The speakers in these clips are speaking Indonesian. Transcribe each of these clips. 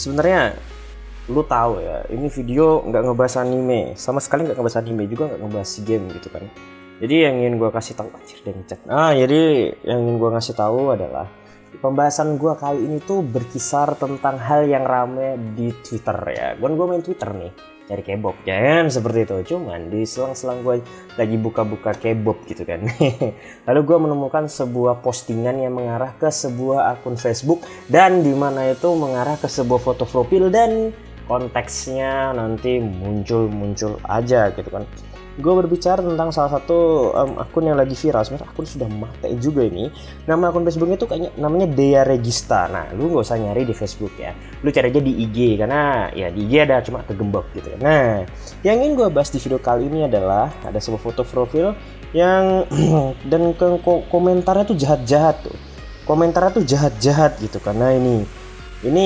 Sebenarnya lu tahu ya, ini video nggak ngebahas anime, sama sekali nggak ngebahas anime, juga nggak ngebahas game gitu kan. Jadi yang ingin gue kasih tahu, jadi yang ingin gue ngasih tahu adalah pembahasan gue kali ini tuh berkisar tentang hal yang rame di Twitter ya. Gue main Twitter nih, cari K-pop, jangan seperti itu. Cuman di selang-selang gue lagi buka-buka K-pop gitu kan. Lalu gue menemukan sebuah postingan yang mengarah ke sebuah akun Facebook, dan dimana itu mengarah ke sebuah foto profil, dan konteksnya nanti muncul aja gitu kan. Gue berbicara tentang salah satu akun yang lagi viral. Sebenarnya akun sudah mati juga ini. Nama akun Facebooknya tuh kayaknya namanya Dea Regista. Nah, lu nggak usah nyari di Facebook ya, lu cari aja di IG, karena ya di IG ada, cuma kegembok gitu. Nah, yang ingin gue bahas di video kali ini adalah ada sebuah foto profil yang dan komentarnya tuh jahat-jahat tuh. Komentarnya tuh jahat-jahat gitu. Karena ini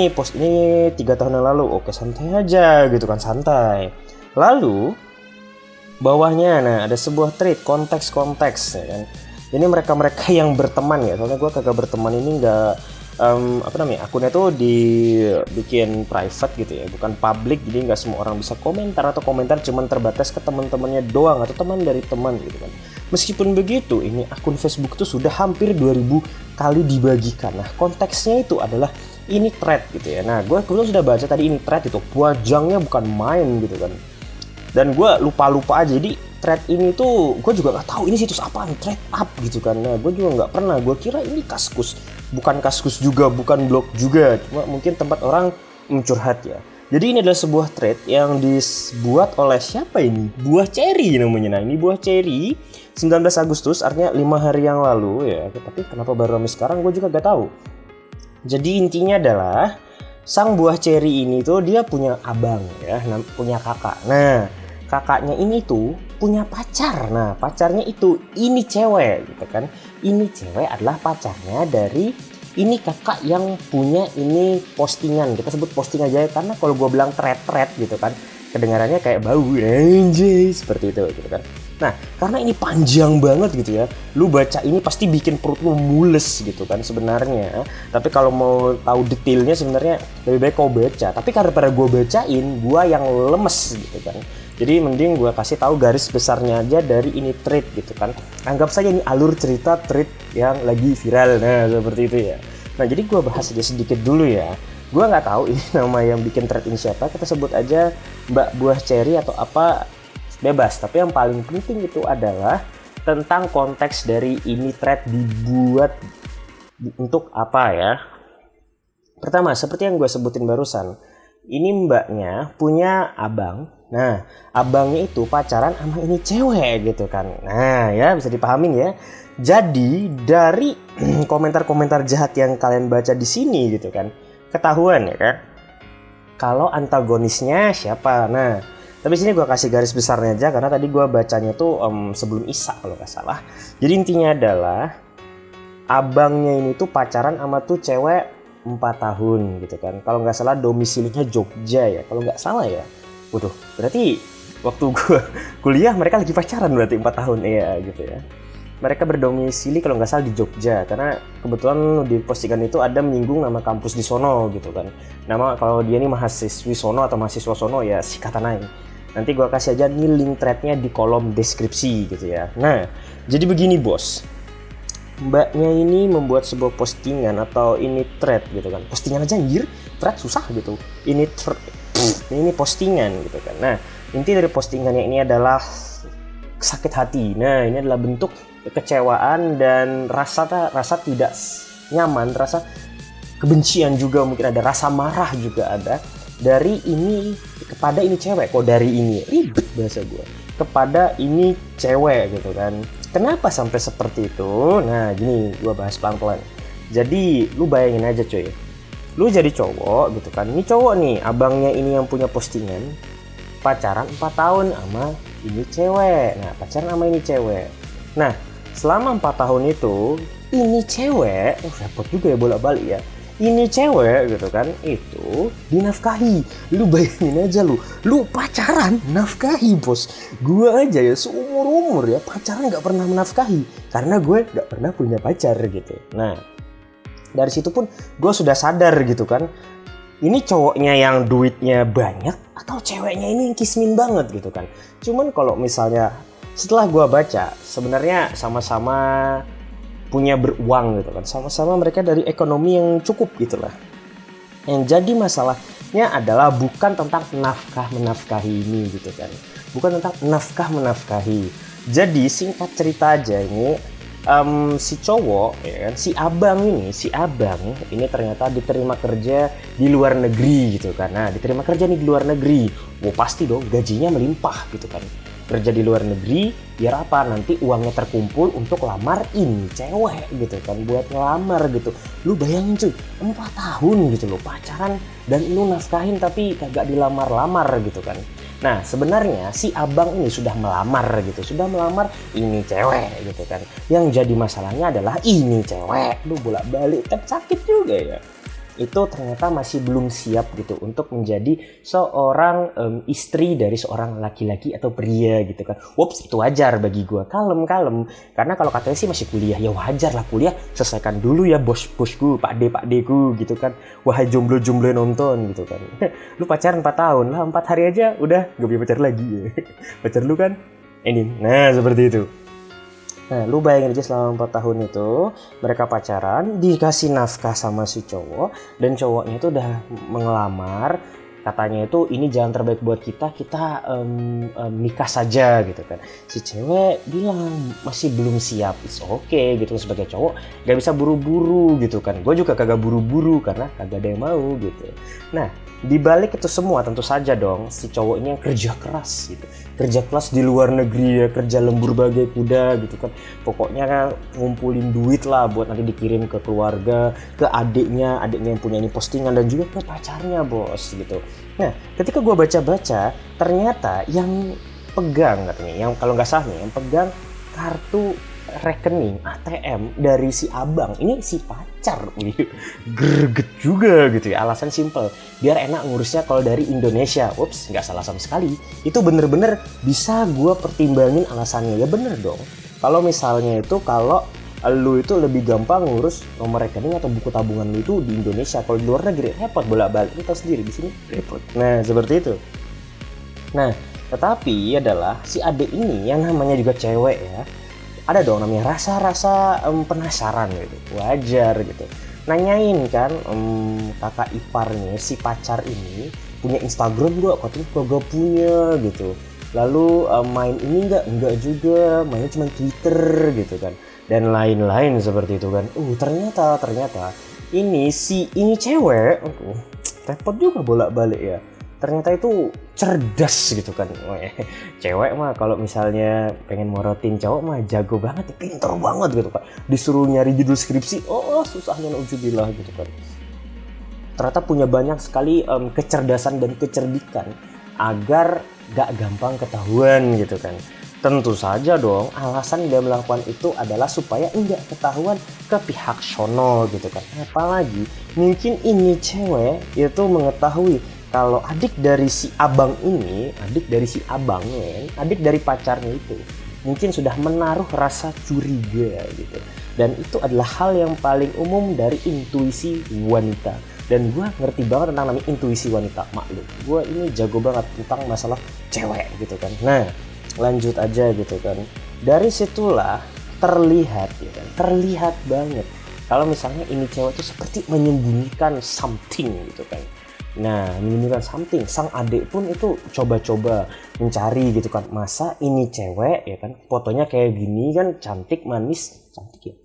post ini 3 tahun yang lalu. Oke, santai aja gitu kan, santai. Lalu bawahnya ada sebuah thread konteks ya kan. Ini mereka yang berteman ya, soalnya gue kagak berteman ini nggak akunnya tuh dibikin private gitu ya, bukan public, jadi nggak semua orang bisa komentar, atau komentar cuman terbatas ke teman-temannya doang atau teman dari teman gitu kan. Meskipun begitu, ini akun Facebook tuh sudah hampir 2000 kali dibagikan. Nah, konteksnya itu adalah ini thread gitu ya. Nah, gue sudah baca tadi, ini thread itu wajangnya bukan main gitu kan. Dan gue lupa aja, jadi thread ini tuh gue juga nggak tahu ini situs apaan, thread up gitu kan. Nah, gue juga nggak pernah, gue kira ini Kaskus, bukan Kaskus juga, bukan blog juga, cuma mungkin tempat orang mencurhat ya. Jadi ini adalah sebuah thread yang dibuat oleh siapa ini? Buah Cherry namanya. Nah, ini Buah Cherry 19 Agustus, artinya 5 hari yang lalu ya. Tapi kenapa baru ramai sekarang gue juga gak tahu. Jadi intinya adalah sang Buah Cherry ini tuh dia punya abang ya, punya kakak. Nah, kakaknya ini tuh punya pacar. Nah, pacarnya itu ini cewek gitu kan. Ini cewek adalah pacarnya dari ini kakak yang punya ini postingan. Kita sebut posting aja ya, karena kalau gue bilang thread gitu kan, kedengarannya kayak bau anjay seperti itu gitu kan. Nah, karena ini panjang banget gitu ya, lu baca ini pasti bikin perut lu mules gitu kan sebenarnya. Tapi kalau mau tahu detailnya sebenarnya lebih baik kau baca. Tapi karena pada gue bacain, gue yang lemes gitu kan. Jadi mending gue kasih tahu garis besarnya aja dari ini thread gitu kan. Anggap saja ini alur cerita thread yang lagi viral. Nah, seperti itu ya. Nah, jadi gue bahas aja sedikit dulu ya. Gue nggak tahu ini nama yang bikin thread ini siapa. Kita sebut aja Mbak Buah Cherry atau apa, bebas. Tapi yang paling penting itu adalah tentang konteks dari ini thread dibuat untuk apa ya. Pertama, seperti yang gue sebutin barusan, ini mbaknya punya abang. Nah, abangnya itu pacaran sama ini cewek gitu kan. Nah, ya bisa dipahamin ya. Jadi dari komentar-komentar jahat yang kalian baca di sini gitu kan, ketahuan ya kan kalau antagonisnya siapa. Nah, tapi sini gue kasih garis besarnya aja karena tadi gue bacanya tuh sebelum Isya kalau nggak salah. Jadi intinya adalah abangnya ini tuh pacaran sama tuh cewek 4 tahun gitu kan. Kalau nggak salah domisilinya Jogja ya, kalau nggak salah ya. Waduh, berarti waktu gue kuliah mereka lagi pacaran berarti 4 tahun ya gitu ya. Mereka berdomisili kalau nggak salah di Jogja, karena kebetulan di postingan itu ada menyinggung nama kampus di sono gitu kan. Nama kalau dia ini mahasiswi sono atau mahasiswa sono ya sikatan aja. Nanti gue kasih aja nih link threadnya di kolom deskripsi gitu ya. Nah, jadi begini bos. Mbaknya ini membuat sebuah postingan atau ini thread gitu kan. Postingan aja anjir, thread susah gitu. Ini postingan gitu kan. Nah, inti dari postingannya ini adalah sakit hati. Nah, ini adalah bentuk kekecewaan dan rasa tidak nyaman, rasa kebencian juga mungkin ada, rasa marah juga ada dari ini kepada ini cewek. Kok dari ini ribet bahasa gue, kepada ini cewek gitu kan. Kenapa sampai seperti itu? Nah, gini gue bahas pelan-pelan. Jadi lu bayangin aja coy, lu jadi cowok gitu kan, ini cowok nih, abangnya ini yang punya postingan, pacaran 4 tahun sama ini cewek. Nah, pacaran sama ini cewek. Nah, selama 4 tahun itu ini cewek, repot juga ya bolak-balik ya, ini cewek gitu kan, itu dinafkahi. Lu bayangin aja, lu pacaran nafkahi bos. Gue aja ya seumur-umur ya pacaran gak pernah menafkahi, karena gue gak pernah punya pacar gitu. Nah, dari situ pun gue sudah sadar gitu kan, ini cowoknya yang duitnya banyak atau ceweknya ini yang kismin banget gitu kan. Cuman kalau misalnya setelah gue baca, sebenarnya sama-sama punya beruang gitu kan, sama-sama mereka dari ekonomi yang cukup gitu lah. Yang jadi masalahnya adalah bukan tentang nafkah menafkahi ini gitu kan, bukan tentang nafkah menafkahi. Jadi singkat cerita aja ini, si cowok ya kan, si abang ini ternyata diterima kerja di luar negeri gitu kan. Nah, diterima kerja nih di luar negeri, pasti dong gajinya melimpah gitu kan. Kerja di luar negeri biar apa, nanti uangnya terkumpul untuk lamar ini cewek gitu kan, buat ngelamar gitu. Lu bayangin cuy, 4 tahun gitu lo pacaran dan lu nafkahin tapi kagak dilamar-lamar gitu kan. Nah, sebenarnya si abang ini sudah melamar ini cewek gitu kan. Yang jadi masalahnya adalah ini cewek, lu bolak-balik kan sakit juga ya. Itu ternyata masih belum siap gitu untuk menjadi seorang istri dari seorang laki-laki atau pria gitu kan. Wops, itu wajar bagi gue, kalem. Karena kalau katanya sih masih kuliah, ya wajar lah kuliah, selesaikan dulu ya bosku, pak deku gitu kan. Wahai jomblo-jomblo nonton gitu kan. Lu pacaran 4 tahun lah, 4 hari aja udah gak punya pacar lagi ya. Pacar lu kan ini, nah seperti itu. Nah, lu bayangin aja selama 4 tahun itu mereka pacaran, dikasih nafkah sama si cowok, dan cowoknya itu udah mengelamar, katanya itu ini jalan terbaik buat kita nikah saja gitu kan. Si cewek bilang masih belum siap, it's okay gitu, sebagai cowok gak bisa buru-buru gitu kan. Gue juga kagak buru-buru karena kagak ada yang mau gitu. Nah, di balik itu semua tentu saja dong si cowok ini yang kerja keras gitu. Kerja keras di luar negeri ya, kerja lembur bagai kuda gitu kan. Pokoknya kan ngumpulin duit lah buat nanti dikirim ke keluarga, ke adiknya yang punya ini postingan, dan juga ke pacarnya bos gitu. Nah, ketika gue baca-baca, ternyata yang pegang katanya, yang kalau nggak salah nih, yang pegang kartu rekening ATM dari si abang ini si pacar. Greget juga gitu ya. Alasan simple, biar enak ngurusnya kalau dari Indonesia. Ups, nggak salah sama sekali. Itu bener-bener bisa gue pertimbangin alasannya. Ya bener dong, kalau misalnya itu kalau lu itu lebih gampang ngurus nomor rekening atau buku tabungan lu itu di Indonesia. Kalau di luar negeri repot bolak-balik, lu tahu sendiri di sini repot. Nah seperti itu. Nah, tetapi adalah si adik ini yang namanya juga cewek ya, ada dong namanya rasa-rasa penasaran gitu, wajar gitu. Nanyain kan kakak iparnya si pacar ini punya Instagram gak? Katanya kagak punya gitu. Lalu main ini enggak juga, mainnya cuma Twitter gitu kan, dan lain-lain seperti itu kan. Ternyata ini cewek, repot juga bolak-balik ya. Ternyata itu cerdas gitu kan. Cewek mah kalau misalnya pengen morotin cowok mah jago banget ya, pinter banget gitu kan. Disuruh nyari judul skripsi, susahnya nauzubillah gitu kan. Ternyata punya banyak sekali kecerdasan dan kecerdikan agar gak gampang ketahuan gitu kan. Tentu saja dong alasan dia melakukan itu adalah supaya enggak ketahuan ke pihak sono gitu kan. Apalagi mungkin ini cewek itu mengetahui kalau adik dari si abang pacarnya itu mungkin sudah menaruh rasa curiga gitu. Dan itu adalah hal yang paling umum dari intuisi wanita. Dan gue ngerti banget tentang namanya intuisi wanita, maklum. Gue ini jago banget tentang masalah cewek gitu kan. Nah, lanjut aja gitu kan. Dari situlah terlihat banget kalau misalnya ini cewek itu seperti menyembunyikan something gitu kan. Nah, menyembunyikan something, sang adik pun itu coba-coba mencari gitu kan. Masa ini cewek ya kan, fotonya kayak gini kan, cantik manis, cantik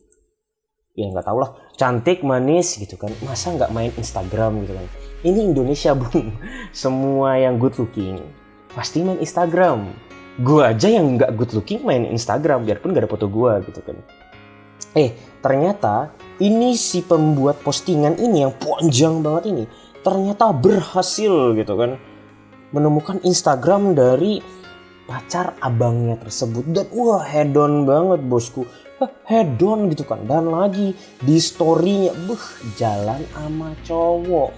ya nggak tau lah, cantik manis gitu kan, masa nggak main Instagram gitu kan. Ini Indonesia bung, semua yang good looking pasti main Instagram. Gue aja yang nggak good looking main Instagram biarpun gak ada foto gue gitu kan. Ternyata ini si pembuat postingan ini yang panjang banget ini ternyata berhasil gitu kan menemukan Instagram dari pacar abangnya tersebut. Dan wah, hedon banget bosku, hedon gitu kan. Dan lagi di story-nya jalan sama cowok.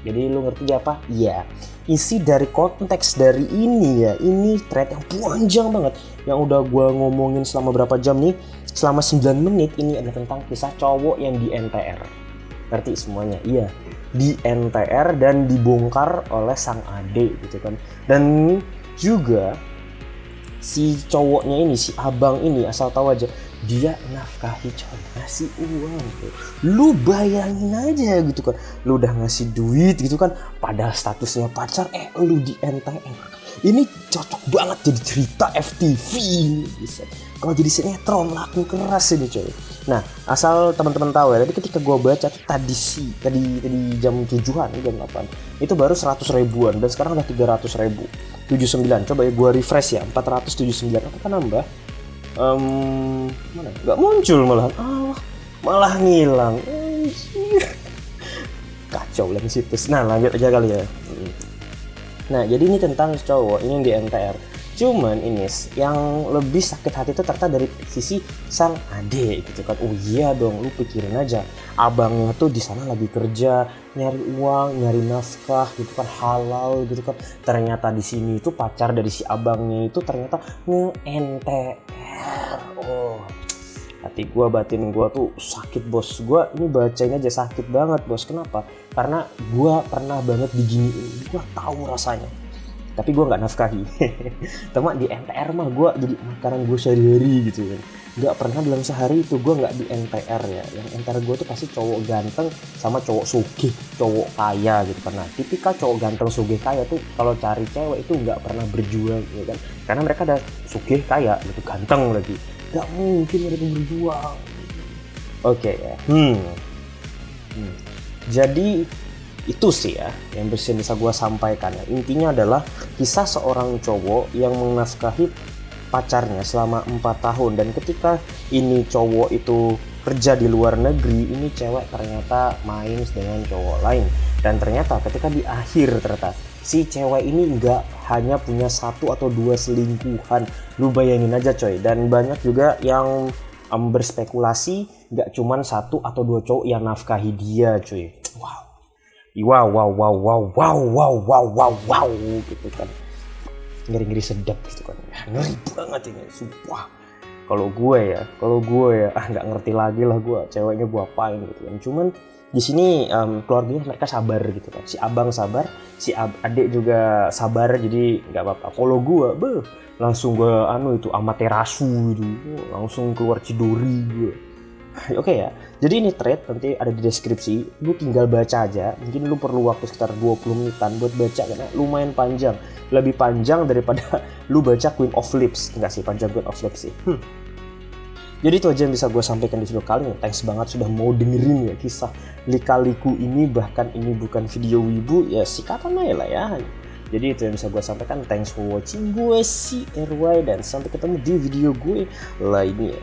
Jadi lu ngerti apa? Iya, isi dari konteks dari ini ya, ini thread yang panjang banget yang udah gue ngomongin selama berapa jam nih, selama 9 menit. Ini adalah tentang kisah cowok yang di NTR. ngerti semuanya. Iya, di NTR dan dibongkar oleh sang adik gitu kan. Dan juga si cowoknya ini, si abang ini, asal tahu aja, dia nafkahi coy, ngasih uang tuh. Lu bayangin aja gitu kan, lu udah ngasih duit gitu kan, padahal statusnya pacar, lu di NTR. Ini cocok banget jadi cerita FTV ini, bisa. Kalau jadi sinetron laku keras ini coy. Nah, asal teman-teman tahu ya, tadi ketika gua baca tuh tadi jam 7-an, jam 8 itu baru 100 ribuan dan sekarang udah 300 ribu. 79, coba ya gua refresh ya, 479, apa kan nambah? Mana? Nggak muncul malahan. Malah ngilang. Kacau lah situs. Nah, lanjut aja kali ya. Nah, jadi ini tentang cowok ini yang di NTR. Cuman ini yang lebih sakit hati itu ternyata dari sisi sang adik gitu kan. Oh iya dong, lu pikirin aja, abangnya tuh di sana lagi kerja, nyari uang, nyari nafkah gitu kan, halal gitu kan. Ternyata di sini itu pacar dari si abangnya itu ternyata nge-NTR. Oh, hati gua, batin gua tuh sakit bos. Gua ini bacanya aja sakit banget bos. Kenapa? Karena gua pernah banget diginiin. Gua tahu rasanya, tapi gue nggak nafkahi. Teman di NTR mah gue jadi makanan gue sehari-hari gitu kan. Nggak pernah dalam sehari itu gue nggak di NTR ya. Yang NTR gue tuh pasti cowok ganteng sama cowok sugih, cowok kaya gitu kan. Nah, tipikal cowok ganteng sugih kaya tuh kalau cari cewek itu nggak pernah berjuang gitu kan. Karena mereka ada sugih kaya gitu, ganteng lagi. Nggak mungkin mereka berjuang. Oke ya. Jadi itu sih ya yang bisa gue sampaikan ya. Intinya adalah kisah seorang cowok yang menafkahi pacarnya selama 4 tahun, dan ketika ini cowok itu kerja di luar negeri, ini cewek ternyata main dengan cowok lain, dan ternyata ketika di akhir ternyata si cewek ini nggak hanya punya 1 atau 2 selingkuhan. Lu bayangin aja coy. Dan banyak juga yang berspekulasi nggak cuman 1 atau 2 cowok yang nafkahi dia cuy. Wow gitu kan, ngeri sedap gitu kan, ngeri banget ini sumpah. Kalau gue ya nggak ngerti lagi lah gue ceweknya gue apain gitu kan. Cuman di sini keluarganya mereka sabar gitu kan, si abang sabar, si adik juga sabar, jadi nggak apa-apa. Kalau gue langsung gue itu Amaterasu gitu, langsung keluar Cidori gue. Oke ya, jadi ini thread nanti ada di deskripsi, lu tinggal baca aja. Mungkin lu perlu waktu sekitar 20 menitan buat baca karena lumayan panjang, lebih panjang daripada lu baca Queen of Lips. Enggak sih, panjang Queen of Lips sih. Jadi itu aja yang bisa gue sampaikan di video kali ini. Thanks banget sudah mau dengerin ya kisah lika-liku ini. Bahkan ini bukan video wibu ya, sikatan aja lah ya. Jadi itu yang bisa gue sampaikan. Thanks for watching. Gue si RY dan sampai ketemu di video gue lainnya.